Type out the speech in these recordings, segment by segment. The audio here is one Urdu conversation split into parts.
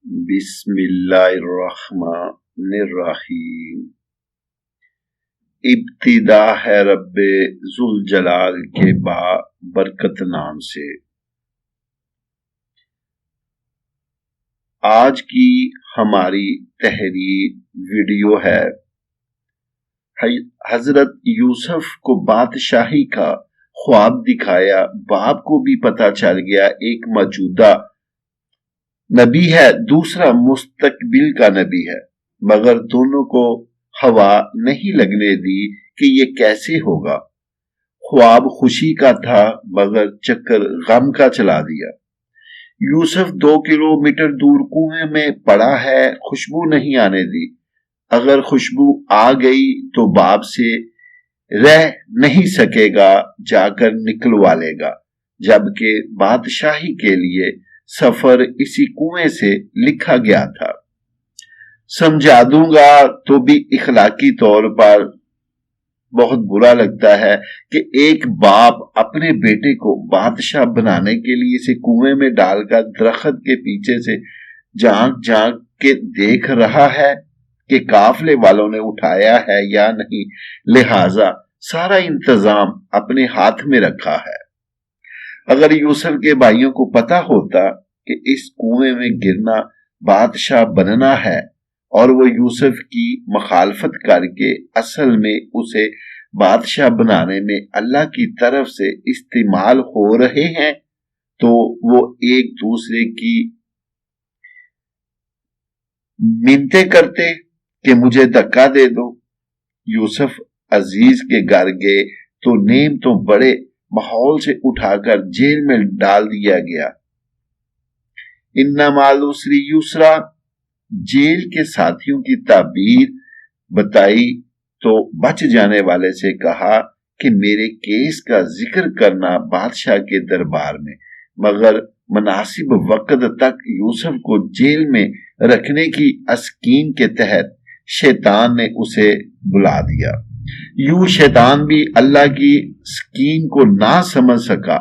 بسم اللہ الرحمن الرحیم۔ ابتدا ہے رب ذوالجلال کے برکت نام سے۔ آج کی ہماری تحریر ویڈیو ہے حضرت یوسف کو بادشاہی کا خواب دکھایا، باپ کو بھی پتہ چل گیا ایک موجودہ نبی ہے، دوسرا مستقبل کا نبی ہے، مگر دونوں کو ہوا نہیں لگنے دی کہ یہ کیسے ہوگا۔ خواب خوشی کا تھا مگر چکر غم کا چلا دیا۔ یوسف 2 کلومیٹر دور کنویں میں پڑا ہے، خوشبو نہیں آنے دی۔ اگر خوشبو آ گئی تو باپ سے رہ نہیں سکے گا، جا کر نکلوا لے گا، جبکہ بادشاہی کے لیے سفر اسی کنویں سے لکھا گیا تھا۔ سمجھا دوں گا تو بھی اخلاقی طور پر بہت برا لگتا ہے کہ ایک باپ اپنے بیٹے کو بادشاہ بنانے کے لیے اسے کنویں میں ڈال کر درخت کے پیچھے سے جھانک جھانک کے دیکھ رہا ہے کہ قافلے والوں نے اٹھایا ہے یا نہیں، لہذا سارا انتظام اپنے ہاتھ میں رکھا ہے۔ اگر یوسف کے بھائیوں کو پتا ہوتا کہ اس کنویں میں گرنا بادشاہ بننا ہے اور وہ یوسف کی مخالفت کر کے اصل میں اسے بادشاہ بنانے میں اللہ کی طرف سے استعمال ہو رہے ہیں، تو وہ ایک دوسرے کی منتیں کرتے کہ مجھے دھکا دے دو۔ یوسف عزیز کے گھر گئے تو نعمتوں بڑے ماحول سے اٹھا کر جیل میں ڈال دیا گیا۔ ان مع العسر یسرا، جیل کے ساتھیوں کی تعبیر بتائی تو بچ جانے والے سے کہا کہ میرے کیس کا ذکر کرنا بادشاہ کے دربار میں، مگر مناسب وقت تک یوسف کو جیل میں رکھنے کی اسکیم کے تحت شیطان نے اسے بلا دیا۔ یوں شیطان بھی اللہ کی اسکیم کو نہ سمجھ سکا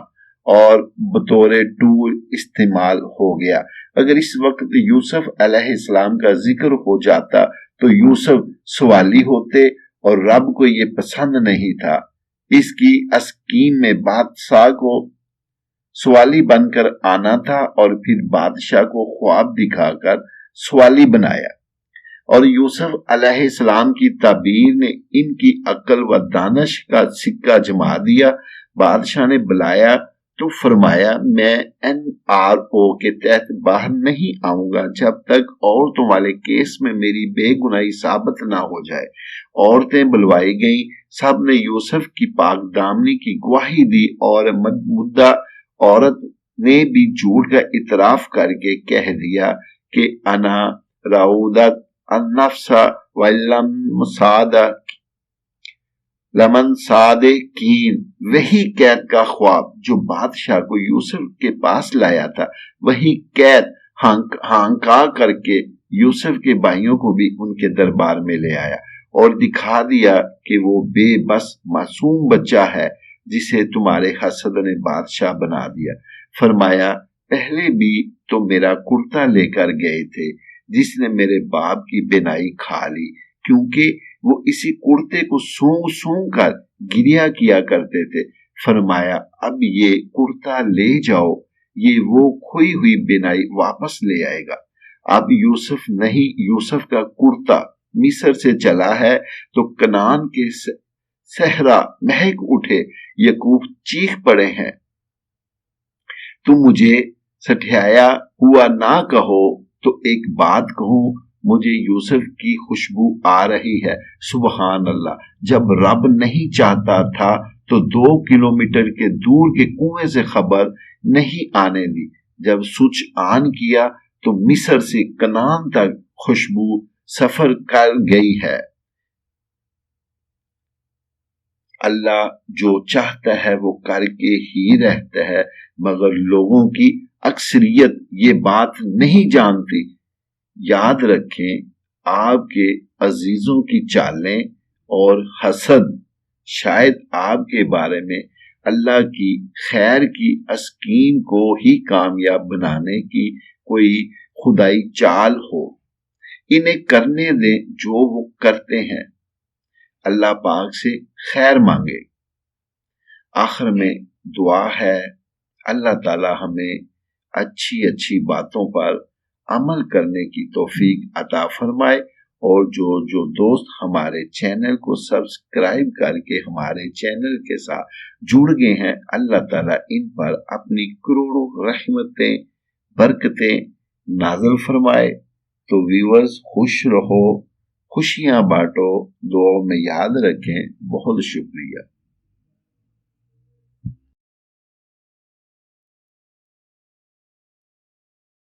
اور بطور ٹول استعمال ہو گیا۔ اگر اس وقت یوسف علیہ السلام کا ذکر ہو جاتا تو یوسف سوالی ہوتے اور رب کو یہ پسند نہیں تھا۔ اس کی اسکیم میں بادشاہ کو سوالی بن کر آنا تھا اور پھر بادشاہ کو خواب دکھا کر سوالی بنایا، اور یوسف علیہ السلام کی تعبیر نے ان کی عقل و دانش کا سکہ جما دیا۔ بادشاہ نے بلایا تو فرمایا میں NRO کے تحت باہر نہیں آؤں گا جب تک عورتوں والے کیس میں میری بے گناہی ثابت نہ ہو جائے۔ عورتیں بلوائی گئیں، سب نے یوسف کی پاک دامنی کی گواہی دی اور مدعا عورت نے بھی جھوٹ کا اعتراف کر کے کہہ دیا کہ انا راودت النفس لمن صادقین۔ وہی قید کا خواب جو بادشاہ کو یوسف کے پاس لایا تھا، وہی قید ہانکا کر کے یوسف کے بھائیوں کو بھی ان کے دربار میں لے آیا اور دکھا دیا کہ وہ بے بس معصوم بچہ ہے جسے تمہارے حسد نے بادشاہ بنا دیا۔ فرمایا پہلے بھی تو میرا کرتا لے کر گئے تھے جس نے میرے باپ کی بینائی کھا لی، کیونکہ وہ اسی کرتے کو سونگ سونگ کر گریا کیا کرتے تھے۔ فرمایا اب یہ کرتا لے جاؤ، یہ وہ کھوئی ہوئی بینائی واپس لے آئے گا۔ اب یوسف نہیں، یوسف کا کرتا مصر سے چلا ہے تو کنعان کے صحرا مہک اٹھے، یعقوب چیخ پڑے ہیں۔ تم مجھے سٹھایا ہوا نہ کہو تو ایک بات کہوں، مجھے یوسف کی خوشبو آ رہی ہے۔ سبحان اللہ، جب رب نہیں چاہتا تھا تو 2 کلومیٹر کے دور کے کنویں سے خبر نہیں آنے دی، جب سوئچ آن کیا تو مصر سے کنعان تک خوشبو سفر کر گئی ہے۔ اللہ جو چاہتا ہے وہ کر کے ہی رہتا ہے، مگر لوگوں کی اکثریت یہ بات نہیں جانتی۔ یاد رکھیں آپ کے عزیزوں کی چالیں اور حسد شاید آپ کے بارے میں اللہ کی خیر کی اسکیم کو ہی کامیاب بنانے کی کوئی خدائی چال ہو، انہیں کرنے دیں جو وہ کرتے ہیں، اللہ پاک سے خیر مانگے۔ آخر میں دعا ہے اللہ تعالی ہمیں اچھی باتوں پر عمل کرنے کی توفیق عطا فرمائے، اور جو دوست ہمارے چینل کو سبسکرائب کر کے ہمارے چینل کے ساتھ جڑ گئے ہیں، اللہ تعالیٰ ان پر اپنی کروڑوں رحمتیں برکتیں نازل فرمائے۔ تو ویورز خوش رہو، خوشیاں بانٹو، دعاؤں میں یاد رکھیں۔ بہت شکریہ۔